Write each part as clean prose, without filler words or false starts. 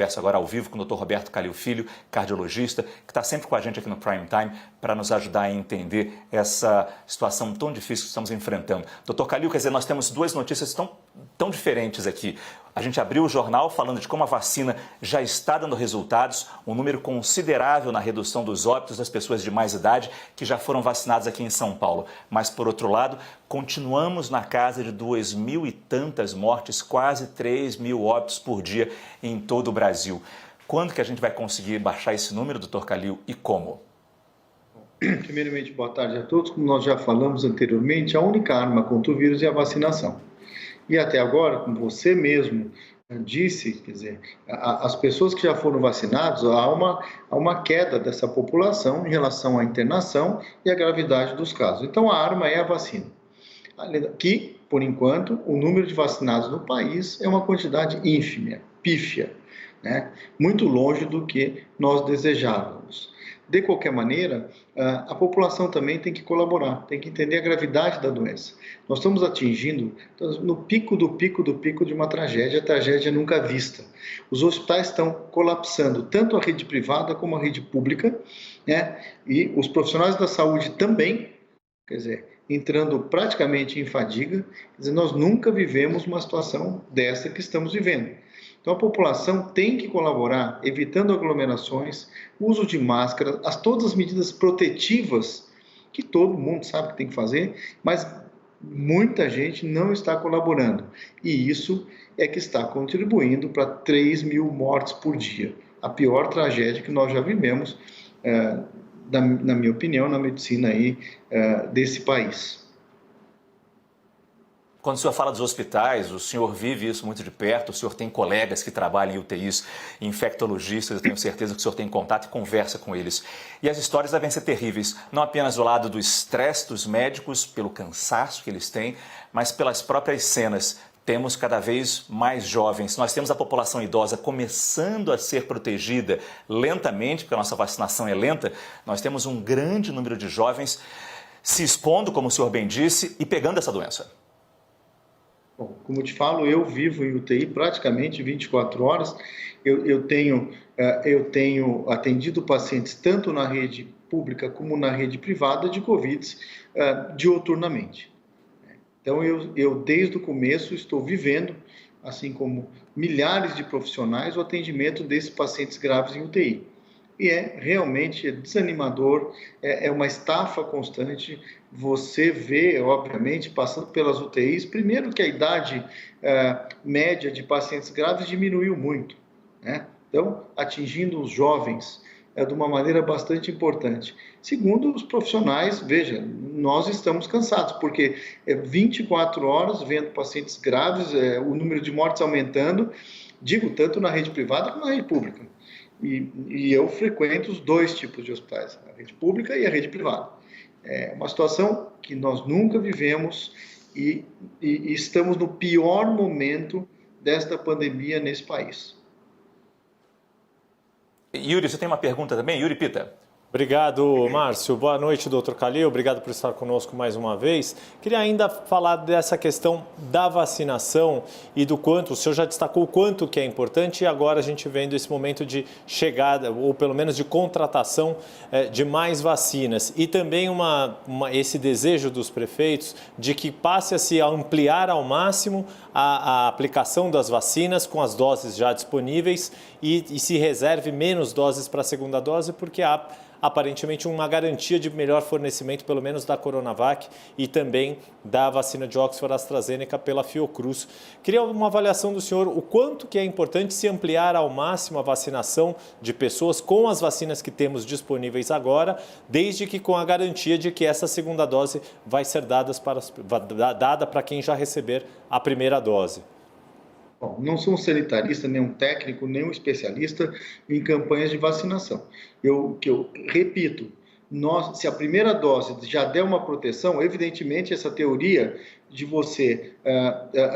Converso agora ao vivo com o Dr. Roberto Calil Filho, cardiologista, que está sempre com a gente aqui no Prime Time para nos ajudar a entender essa situação tão difícil que estamos enfrentando. Dr. Calil, quer dizer, nós temos duas notícias tão diferentes aqui. A gente abriu o jornal falando de como a vacina já está dando resultados, um número considerável na redução dos óbitos das pessoas de mais idade que já foram vacinadas aqui em São Paulo. Mas, por outro lado, continuamos na casa de 2.000 e tantas mortes, quase 3.000 óbitos por dia em todo o Brasil. Quando que a gente vai conseguir baixar esse número, Dr. Calil, e como? Primeiramente, boa tarde a todos. Como nós já falamos anteriormente, a única arma contra o vírus é a vacinação. E até agora, como você mesmo disse, quer dizer, as pessoas que já foram vacinadas, há uma queda dessa população em relação à internação e à gravidade dos casos. Então, a arma é a vacina. Que, por enquanto, o número de vacinados no país é uma quantidade ínfima, pífia, né? Muito longe do que nós desejávamos. De qualquer maneira, a população também tem que colaborar, tem que entender a gravidade da doença. Nós estamos atingindo no pico de uma tragédia nunca vista. Os hospitais estão colapsando, tanto a rede privada como a rede pública, né? E os profissionais da saúde também, quer dizer, entrando praticamente em fadiga. Quer dizer, nós nunca vivemos uma situação dessa que estamos vivendo. Então, a população tem que colaborar, evitando aglomerações, uso de máscara, todas as medidas protetivas que todo mundo sabe que tem que fazer, mas muita gente não está colaborando. E isso é que está contribuindo para 3.000 mortes por dia. A pior tragédia que nós já vivemos, na minha opinião, na medicina aí, desse país. Quando o senhor fala dos hospitais, o senhor vive isso muito de perto, o senhor tem colegas que trabalham em UTIs, infectologistas, eu tenho certeza que o senhor tem contato e conversa com eles. E as histórias devem ser terríveis, não apenas do lado do estresse dos médicos, pelo cansaço que eles têm, mas pelas próprias cenas. Temos cada vez mais jovens, nós temos a população idosa começando a ser protegida lentamente, porque a nossa vacinação é lenta, nós temos um grande número de jovens se expondo, como o senhor bem disse, e pegando essa doença. Bom, como eu te falo, eu vivo em UTI praticamente 24 horas. Eu tenho atendido pacientes tanto na rede pública como na rede privada de Covid diuturnamente. Então, eu desde o começo estou vivendo, assim como milhares de profissionais, o atendimento desses pacientes graves em UTI. E é realmente desanimador, é uma estafa constante. Você vê, obviamente, passando pelas UTIs, primeiro que a idade média de pacientes graves diminuiu muito, né? Então, atingindo os jovens de uma maneira bastante importante. Segundo, os profissionais, veja, nós estamos cansados, porque 24 horas vendo pacientes graves, o número de mortes aumentando, digo, tanto na rede privada como na rede pública. E eu frequento os dois tipos de hospitais, a rede pública e a rede privada. É uma situação que nós nunca vivemos e estamos no pior momento desta pandemia nesse país. Yuri, você tem uma pergunta também? Yuri Pita. Obrigado, Márcio. Boa noite, doutor Calil. Obrigado por estar conosco mais uma vez. Queria ainda falar dessa questão da vacinação e do quanto, o senhor já destacou o quanto que é importante e agora a gente vendo esse momento de chegada, ou pelo menos de contratação de mais vacinas. E também esse desejo dos prefeitos de que passe a se ampliar ao máximo a aplicação das vacinas com as doses já disponíveis e se reserve menos doses para a segunda dose, porque há aparentemente uma garantia de melhor fornecimento, pelo menos da Coronavac e também da vacina de Oxford AstraZeneca pela Fiocruz. Queria uma avaliação do senhor, o quanto que é importante se ampliar ao máximo a vacinação de pessoas com as vacinas que temos disponíveis agora, desde que com a garantia de que essa segunda dose vai ser dada para quem já receber a primeira dose. Bom, não sou um sanitarista, nem um técnico, nem um especialista em campanhas de vacinação. Eu repito, se a primeira dose já der uma proteção, evidentemente essa teoria de você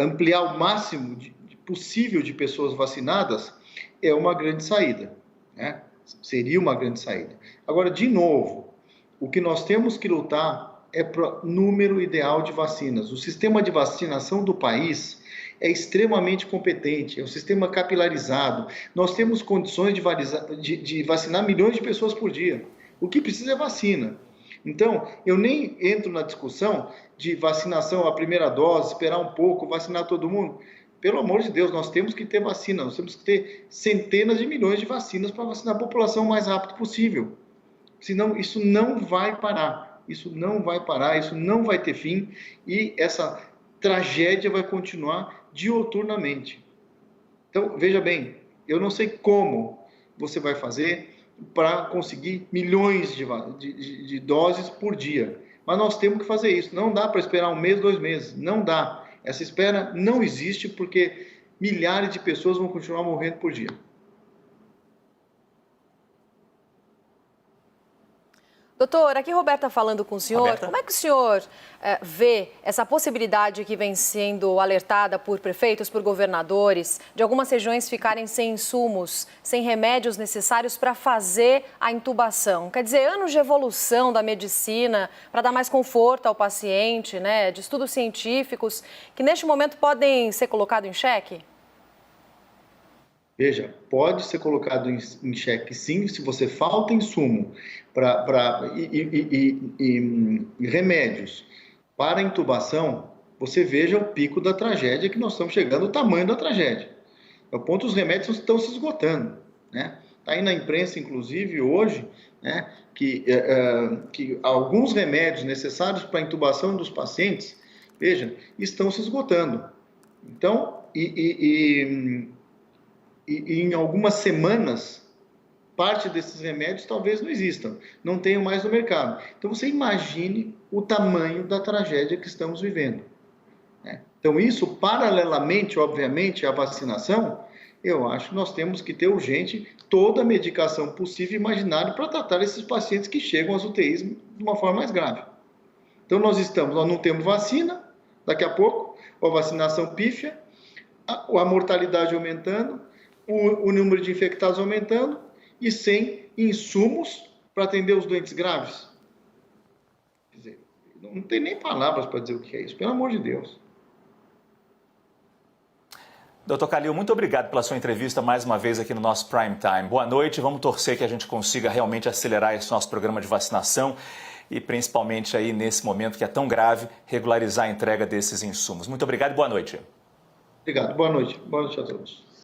ampliar o máximo possível de pessoas vacinadas é uma grande saída, né? Seria uma grande saída. Agora, de novo, o que nós temos que lutar é para o número ideal de vacinas. O sistema de vacinação do país, é extremamente competente, é um sistema capilarizado. Nós temos condições de vacinar milhões de pessoas por dia. O que precisa é vacina. Então, eu nem entro na discussão de vacinação, a primeira dose, esperar um pouco, vacinar todo mundo. Pelo amor de Deus, nós temos que ter vacina, nós temos que ter centenas de milhões de vacinas para vacinar a população o mais rápido possível. Senão, isso não vai parar. Isso não vai parar, isso não vai ter fim e essa tragédia vai continuar diuturnamente. Então, veja bem, eu não sei como você vai fazer para conseguir milhões de doses por dia, mas nós temos que fazer isso. Não dá para esperar um mês, 2 meses, não dá. Essa espera não existe porque milhares de pessoas vão continuar morrendo por dia. Doutor, aqui Roberta falando com o senhor. Roberta? Como é que o senhor vê essa possibilidade que vem sendo alertada por prefeitos, por governadores, de algumas regiões ficarem sem insumos, sem remédios necessários para fazer a intubação? Quer dizer, anos de evolução da medicina para dar mais conforto ao paciente, né, de estudos científicos, que neste momento podem ser colocados em xeque? Veja, pode ser colocado em xeque, sim, se você falta insumo e remédios para intubação, você veja o pico da tragédia que nós estamos chegando, o tamanho da tragédia. Ao ponto os remédios estão se esgotando, né? Está aí na imprensa, inclusive, hoje, né, que alguns remédios necessários para a intubação dos pacientes, veja, estão se esgotando. Então, e em algumas semanas, parte desses remédios talvez não existam, não tenham mais no mercado. Então, você imagine o tamanho da tragédia que estamos vivendo, né? Então, isso, paralelamente, obviamente, à vacinação, eu acho que nós temos que ter urgente toda a medicação possível e imaginária para tratar esses pacientes que chegam às UTIs de uma forma mais grave. Então, nós não temos vacina, daqui a pouco, a vacinação pífia, a mortalidade aumentando, o número de infectados aumentando e sem insumos para atender os doentes graves. Quer dizer, não tem nem palavras para dizer o que é isso, pelo amor de Deus. Doutor Kalil, muito obrigado pela sua entrevista mais uma vez aqui no nosso Prime Time. Boa noite, vamos torcer que a gente consiga realmente acelerar esse nosso programa de vacinação e principalmente aí nesse momento que é tão grave, regularizar a entrega desses insumos. Muito obrigado e boa noite. Obrigado, boa noite a todos.